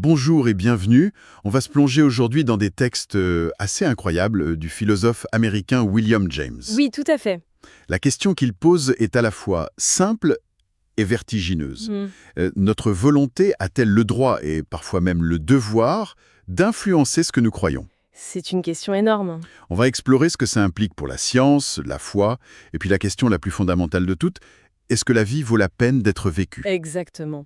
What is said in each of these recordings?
Bonjour et bienvenue. On va se plonger aujourd'hui dans des textes assez incroyables du philosophe américain William James. Oui, tout à fait. La question qu'il pose est à la fois simple et vertigineuse. Notre volonté a-t-elle le droit, et parfois même le devoir, d'influencer ce que nous croyons? C'est une question énorme. On va explorer ce que ça implique pour la science, la foi, et puis la question la plus fondamentale de toutes, est-ce que la vie vaut la peine d'être vécue? Exactement.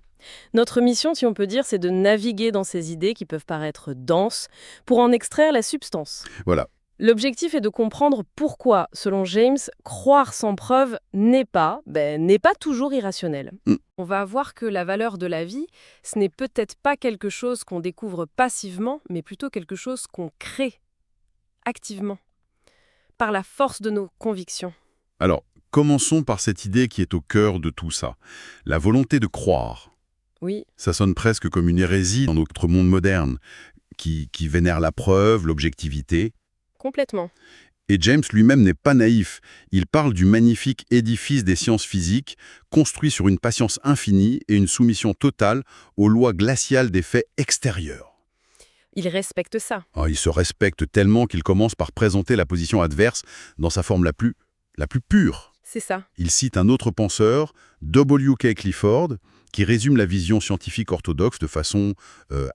Notre mission, si on peut dire, c'est de naviguer dans ces idées qui peuvent paraître denses pour en extraire la substance. Voilà. L'objectif est de comprendre pourquoi, selon James, croire sans preuve n'est pas toujours irrationnel. Mm. On va voir que la valeur de la vie, ce n'est peut-être pas quelque chose qu'on découvre passivement, mais plutôt quelque chose qu'on crée activement, par la force de nos convictions. Alors, commençons par cette idée qui est au cœur de tout ça. La volonté de croire. Oui, Ça sonne presque comme une hérésie dans notre monde moderne, qui vénère la preuve, l'objectivité. complètement. Et James lui-même n'est pas naïf. Il parle du magnifique édifice des sciences physiques, construit sur une patience infinie et une soumission totale aux lois glaciales des faits extérieurs. Il respecte ça. Il se respecte tellement qu'il commence par présenter la position adverse dans sa forme la plus pure. C'est ça. Il cite un autre penseur, W.K. Clifford, qui résume la vision scientifique orthodoxe de façon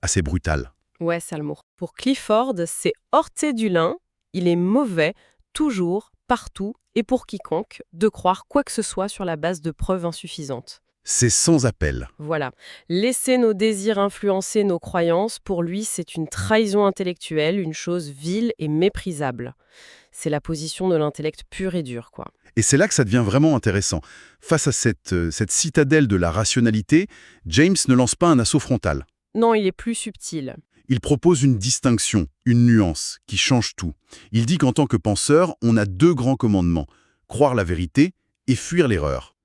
assez brutale. Ouais, c'est le mot. Pour Clifford, c'est orthédulin, il est mauvais, toujours, partout, et pour quiconque, de croire quoi que ce soit sur la base de preuves insuffisantes. C'est sans appel. Voilà. Laisser nos désirs influencer nos croyances, pour lui, c'est une trahison intellectuelle, une chose vile et méprisable. C'est la position de l'intellect pur et dur, quoi. Et c'est là que ça devient vraiment intéressant. Face à cette citadelle de la rationalité, James ne lance pas un assaut frontal. Non, il est plus subtil. Il propose une distinction, une nuance, qui change tout. Il dit qu'en tant que penseur, on a deux grands commandements, croire la vérité et fuir l'erreur.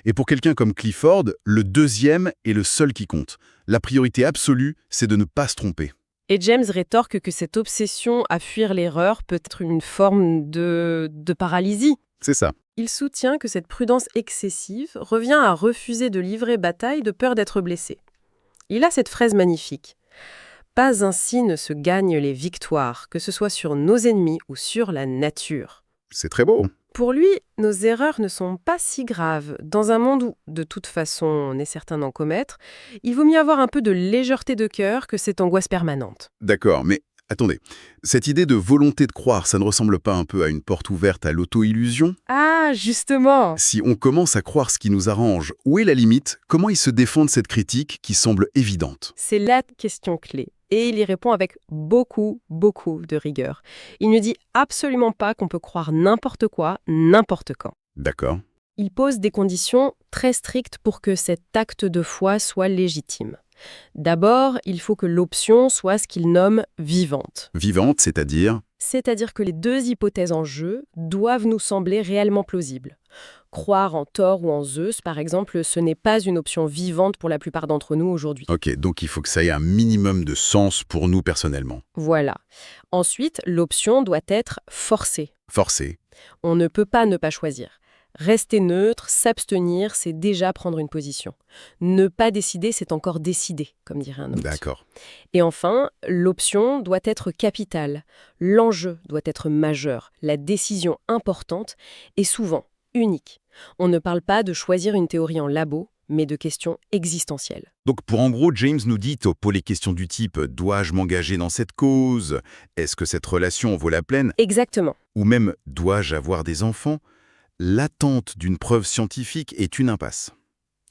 Et pour quelqu'un comme Clifford, le deuxième est le seul qui compte. La priorité absolue, c'est de ne pas se tromper. Et James rétorque que cette obsession à fuir l'erreur peut être une forme de paralysie. C'est ça. Il soutient que cette prudence excessive revient à refuser de livrer bataille de peur d'être blessé. Il a cette phrase magnifique. « Pas ainsi ne se gagnent les victoires, que ce soit sur nos ennemis ou sur la nature. » C'est très beau. Pour lui, nos erreurs ne sont pas si graves. Dans un monde où, de toute façon, on est certain d'en commettre, il vaut mieux avoir un peu de légèreté de cœur que cette angoisse permanente. D'accord, mais attendez. Cette idée de volonté de croire, ça ne ressemble pas un peu à une porte ouverte à l'auto-illusion? Ah, justement! Si on commence à croire ce qui nous arrange, où est la limite? Comment il se défend de cette critique qui semble évidente? C'est la question clé. Et il y répond avec beaucoup de rigueur. Il ne dit absolument pas qu'on peut croire n'importe quoi, n'importe quand. D'accord. Il pose des conditions très strictes pour que cet acte de foi soit légitime. D'abord, il faut que l'option soit ce qu'il nomme vivante. Vivante, c'est-à-dire? C'est-à-dire que les deux hypothèses en jeu doivent nous sembler réellement plausibles. Croire en Thor ou en Zeus, par exemple, ce n'est pas une option vivante pour la plupart d'entre nous aujourd'hui. Ok, donc il faut que ça ait un minimum de sens pour nous personnellement. Voilà. Ensuite, l'option doit être forcée. Forcé. On ne peut pas ne pas choisir. Rester neutre, s'abstenir, c'est déjà prendre une position. Ne pas décider, c'est encore décider, comme dirait un autre. D'accord. Et enfin, l'option doit être capitale. L'enjeu doit être majeur, la décision importante et souvent unique. On ne parle pas de choisir une théorie en labo, mais de questions existentielles. Donc pour en gros, James nous dit, pour les questions du type « dois-je m'engager dans cette cause? Est-ce que cette relation vaut la peine? Exactement. » Ou même « dois-je avoir des enfants ?» L'attente d'une preuve scientifique est une impasse.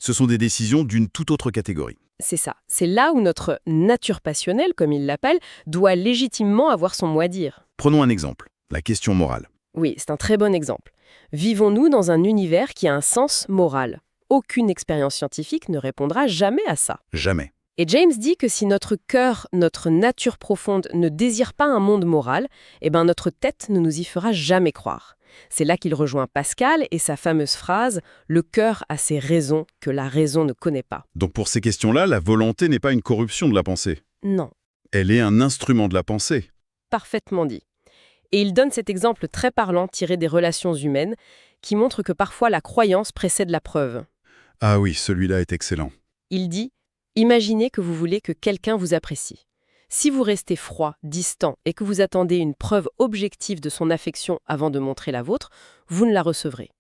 Ce sont des décisions d'une toute autre catégorie. C'est ça. C'est là où notre nature passionnelle, comme il l'appelle, doit légitimement avoir son mot à dire. Prenons un exemple, la question morale. Oui, c'est un très bon exemple. Vivons-nous dans un univers qui a un sens moral? Aucune expérience scientifique ne répondra jamais à ça. Jamais. Et James dit que si notre cœur, notre nature profonde ne désire pas un monde moral, notre tête ne nous y fera jamais croire. C'est là qu'il rejoint Pascal et sa fameuse phrase « Le cœur a ses raisons que la raison ne connaît pas ». Donc pour ces questions-là, la volonté n'est pas une corruption de la pensée. Non, Elle est un instrument de la pensée. parfaitement dit. Et il donne cet exemple très parlant tiré des relations humaines qui montre que parfois la croyance précède la preuve. Ah oui, celui-là est excellent. Il dit Imaginez que vous voulez que quelqu'un vous apprécie. Si vous restez froid, distant et que vous attendez une preuve objective de son affection avant de montrer la vôtre, vous ne la recevrez.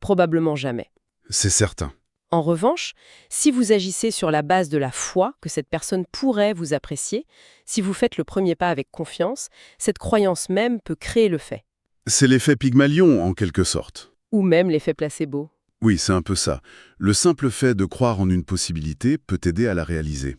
Probablement jamais. C'est certain. En revanche, si vous agissez sur la base de la foi que cette personne pourrait vous apprécier, si vous faites le premier pas avec confiance, cette croyance même peut créer le fait. C'est l'effet Pygmalion, en quelque sorte. Ou même l'effet placebo. Oui, c'est un peu ça. Le simple fait de croire en une possibilité peut aider à la réaliser.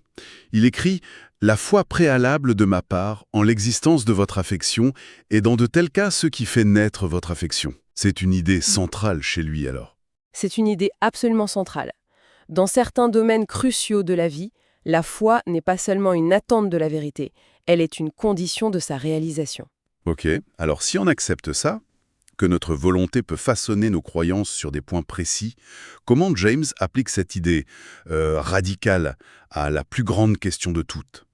Il écrit « La foi préalable de ma part en l'existence de votre affection est dans de tels cas ce qui fait naître votre affection. » C'est une idée centrale chez lui alors. C'est une idée absolument centrale. Dans certains domaines cruciaux de la vie, la foi n'est pas seulement une attente de la vérité, elle est une condition de sa réalisation. Ok, alors si on accepte ça, que notre volonté peut façonner nos croyances sur des points précis, comment James applique cette idée radicale à la plus grande question de toutes?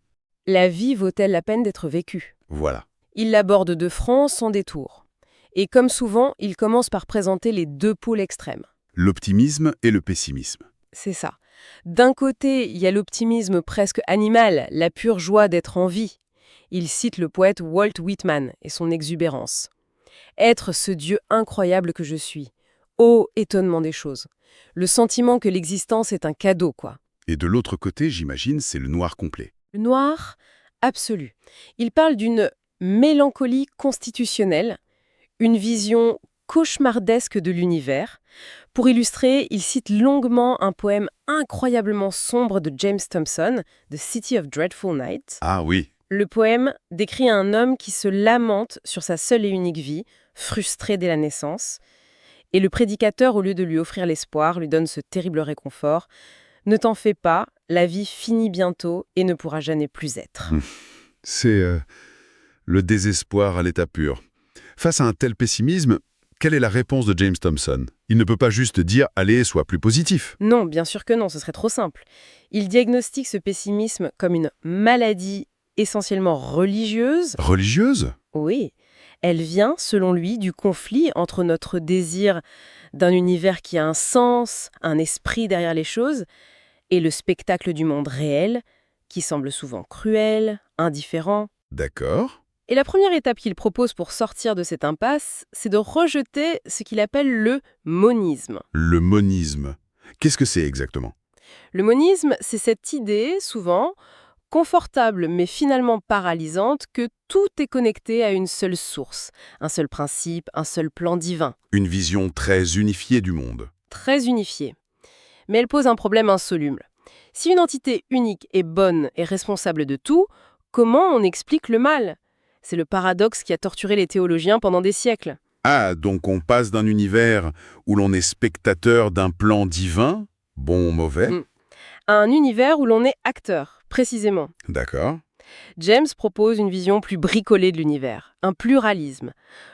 La vie vaut-elle la peine d'être vécue? Voilà. Il l'aborde de front, sans détour. Et comme souvent, il commence par présenter les deux pôles extrêmes. L'optimisme et le pessimisme. C'est ça. D'un côté, il y a l'optimisme presque animal, la pure joie d'être en vie. Il cite le poète Walt Whitman et son exubérance. Être ce Dieu incroyable que je suis. Ô étonnement des choses. Le sentiment que l'existence est un cadeau, quoi. Et de l'autre côté, j'imagine, c'est le noir complet. Le noir absolu. Il parle d'une mélancolie constitutionnelle, une vision cauchemardesque de l'univers. Pour illustrer, il cite longuement un poème incroyablement sombre de James Thomson, The City of Dreadful Night. Ah oui. Le poème décrit un homme qui se lamente sur sa seule et unique vie, frustré dès la naissance. Et le prédicateur, au lieu de lui offrir l'espoir, lui donne ce terrible réconfort. « Ne t'en fais pas, la vie finit bientôt et ne pourra jamais plus être. » C'est le désespoir à l'état pur. Face à un tel pessimisme, quelle est la réponse de James Thomson? Il ne peut pas juste dire « allez, sois plus positif ». Non, bien sûr que non, ce serait trop simple. Il diagnostique ce pessimisme comme une maladie essentiellement religieuse. Religieuse? Oui, elle vient, selon lui, du conflit entre notre désir d'un univers qui a un sens, un esprit derrière les choses, et le spectacle du monde réel, qui semble souvent cruel, indifférent. D'accord. Et la première étape qu'il propose pour sortir de cette impasse, c'est de rejeter ce qu'il appelle le monisme. Le monisme. Qu'est-ce que c'est exactement? Le monisme, c'est cette idée, souvent, confortable mais finalement paralysante, que tout est connecté à une seule source, un seul principe, un seul plan divin. Une vision très unifiée du monde. Très unifiée. Mais elle pose un problème insoluble. Si une entité unique est bonne et responsable de tout, comment on explique le mal? C'est le paradoxe qui a torturé les théologiens pendant des siècles. Ah, donc on passe d'un univers où l'on est spectateur d'un plan divin, bon ou mauvais. À un univers où l'on est acteur, précisément. D'accord. James propose une vision plus bricolée de l'univers, un pluralisme.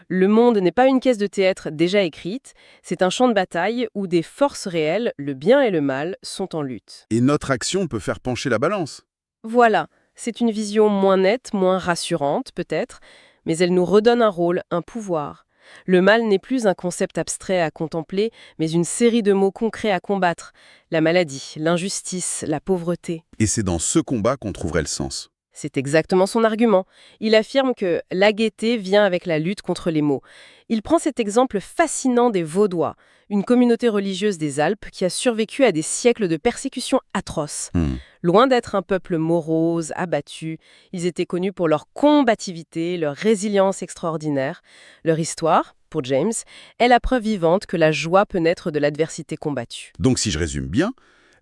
Le monde n'est pas une pièce de théâtre déjà écrite, c'est un champ de bataille où des forces réelles, le bien et le mal, sont en lutte. Et notre action peut faire pencher la balance. Voilà, c'est une vision moins nette, moins rassurante peut-être, mais elle nous redonne un rôle, un pouvoir. Le mal n'est plus un concept abstrait à contempler, mais une série de mots concrets à combattre. La maladie, l'injustice, la pauvreté. Et c'est dans ce combat qu'on trouverait le sens. C'est exactement son argument. Il affirme que la gaieté vient avec la lutte contre les maux. Il prend cet exemple fascinant des Vaudois, une communauté religieuse des Alpes qui a survécu à des siècles de persécutions atroces. Loin d'être un peuple morose, abattu, ils étaient connus pour leur combativité, leur résilience extraordinaire. Leur histoire, pour James, est la preuve vivante que la joie peut naître de l'adversité combattue. Donc si je résume bien,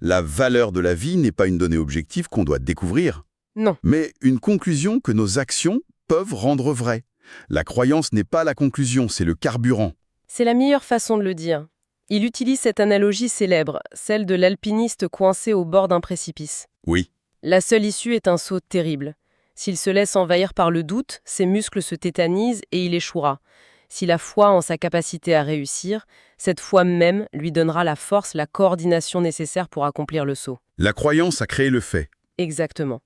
la valeur de la vie n'est pas une donnée objective qu'on doit découvrir. Non. Mais une conclusion que nos actions peuvent rendre vraie. La croyance n'est pas la conclusion, c'est le carburant. C'est la meilleure façon de le dire. Il utilise cette analogie célèbre, celle de l'alpiniste coincé au bord d'un précipice. Oui. La seule issue est un saut terrible. S'il se laisse envahir par le doute, ses muscles se tétanisent et il échouera. S'il a foi en sa capacité à réussir, cette foi même lui donnera la force, la coordination nécessaire pour accomplir le saut. La croyance a créé le fait. Exactement.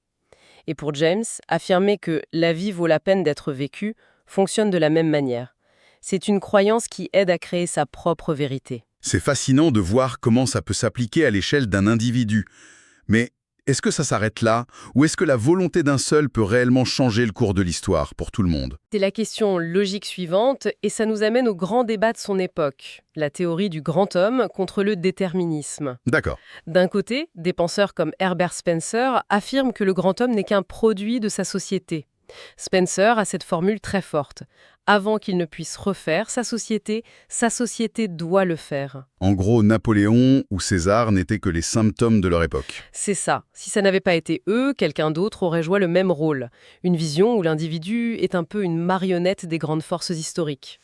Et pour James, affirmer que la vie vaut la peine d'être vécue fonctionne de la même manière. C'est une croyance qui aide à créer sa propre vérité. C'est fascinant de voir comment ça peut s'appliquer à l'échelle d'un individu. Mais est-ce que ça s'arrête là? Ou est-ce que la volonté d'un seul peut réellement changer le cours de l'histoire pour tout le monde? C'est la question logique suivante, et ça nous amène au grand débat de son époque, la théorie du grand homme contre le déterminisme. D'accord. D'un côté, des penseurs comme Herbert Spencer affirment que le grand homme n'est qu'un produit de sa société. Spencer a cette formule très forte. Avant qu'il ne puisse refaire sa société doit le faire. En gros, Napoléon ou César n'étaient que les symptômes de leur époque. C'est ça. Si ça n'avait pas été eux, quelqu'un d'autre aurait joué le même rôle. Une vision où l'individu est un peu une marionnette des grandes forces historiques.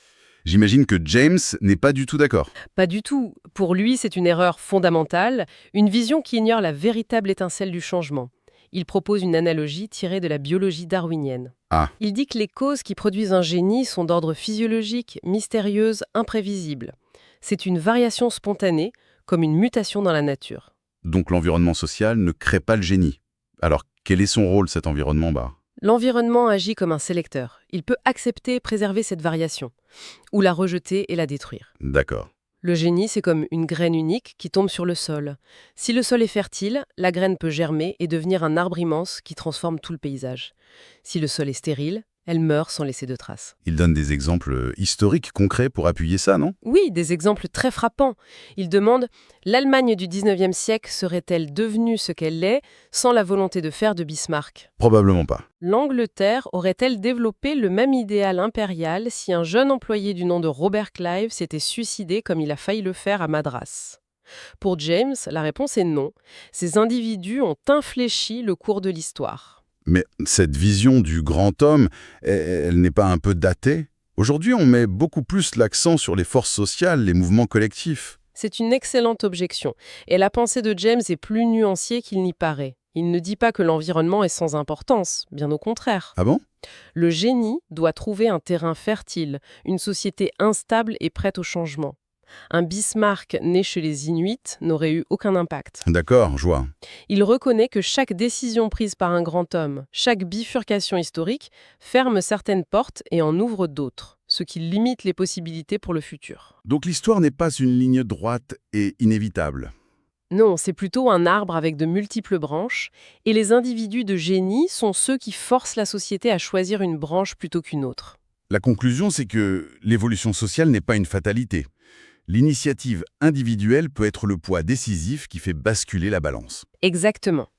J'imagine que James n'est pas du tout d'accord. Pas du tout. Pour lui, c'est une erreur fondamentale, une vision qui ignore la véritable étincelle du changement. Il propose une analogie tirée de la biologie darwinienne. Ah. Il dit que les causes qui produisent un génie sont d'ordre physiologique, mystérieuses, imprévisibles. C'est une variation spontanée, comme une mutation dans la nature. Donc l'environnement social ne crée pas le génie. Alors, quel est son rôle, cet environnement? L'environnement agit comme un sélecteur. Il peut accepter et préserver cette variation, ou la rejeter et la détruire. D'accord. Le génie, c'est comme une graine unique qui tombe sur le sol. Si le sol est fertile, la graine peut germer et devenir un arbre immense qui transforme tout le paysage. Si le sol est stérile, elle meurt sans laisser de traces. Il donne des exemples historiques concrets pour appuyer ça, non? Oui, des exemples très frappants. Il demande « L'Allemagne du 19e siècle serait-elle devenue ce qu'elle est sans la volonté de faire de Bismarck ?» Probablement pas. L'Angleterre aurait-elle développé le même idéal impérial si un jeune employé du nom de Robert Clive s'était suicidé comme il a failli le faire à Madras? Pour James, la réponse est non. Ces individus ont infléchi le cours de l'histoire. Mais cette vision du grand homme, elle n'est pas un peu datée? Aujourd'hui, on met beaucoup plus l'accent sur les forces sociales, les mouvements collectifs. C'est une excellente objection. Et la pensée de James est plus nuancée qu'il n'y paraît. Il ne dit pas que l'environnement est sans importance, bien au contraire. Ah bon? Le génie doit trouver un terrain fertile, une société instable et prête au changement. Un Bismarck né chez les Inuits n'aurait eu aucun impact. D'accord, je vois. Il reconnaît que chaque décision prise par un grand homme, chaque bifurcation historique, ferme certaines portes et en ouvre d'autres, ce qui limite les possibilités pour le futur. Donc l'histoire n'est pas une ligne droite et inévitable. Non, c'est plutôt un arbre avec de multiples branches, et les individus de génie sont ceux qui forcent la société à choisir une branche plutôt qu'une autre. La conclusion, c'est que l'évolution sociale n'est pas une fatalité. L'initiative individuelle peut être le poids décisif qui fait basculer la balance. Exactement.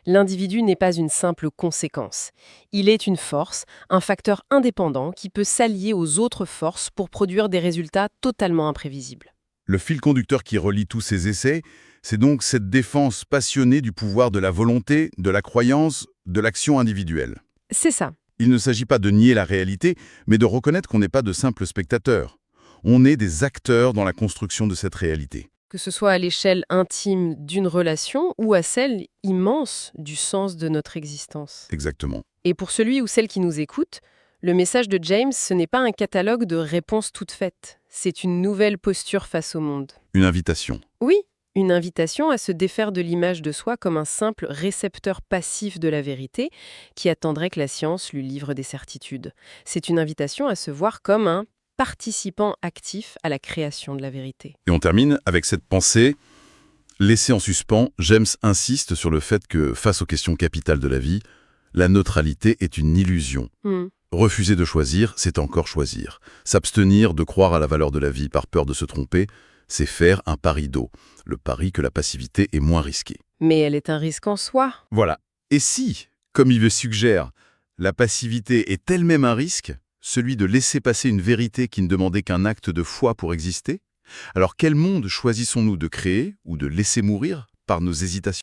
L'individu n'est pas une simple conséquence. Il est une force, un facteur indépendant qui peut s'allier aux autres forces pour produire des résultats totalement imprévisibles. Le fil conducteur qui relie tous ces essais, c'est donc cette défense passionnée du pouvoir de la volonté, de la croyance, de l'action individuelle. C'est ça. Il ne s'agit pas de nier la réalité, mais de reconnaître qu'on n'est pas de simples spectateurs. On est des acteurs dans la construction de cette réalité. Que ce soit à l'échelle intime d'une relation ou à celle immense du sens de notre existence. Exactement. Et pour celui ou celle qui nous écoute, le message de James, ce n'est pas un catalogue de réponses toutes faites. C'est une nouvelle posture face au monde. Une invitation. Oui, une invitation à se défaire de l'image de soi comme un simple récepteur passif de la vérité qui attendrait que la science lui livre des certitudes. C'est une invitation à se voir comme un participant actif à la création de la vérité. Et on termine avec cette pensée. Laissée en suspens, James insiste sur le fait que, face aux questions capitales de la vie, la neutralité est une illusion. Refuser de choisir, c'est encore choisir. S'abstenir de croire à la valeur de la vie par peur de se tromper, c'est faire un pari d'eau. Le pari que la passivité est moins risquée. Mais elle est un risque en soi. Voilà. Et si, comme il le suggère, la passivité est elle-même un risque, celui de laisser passer une vérité qui ne demandait qu'un acte de foi pour exister? Alors quel monde choisissons-nous de créer ou de laisser mourir par nos hésitations?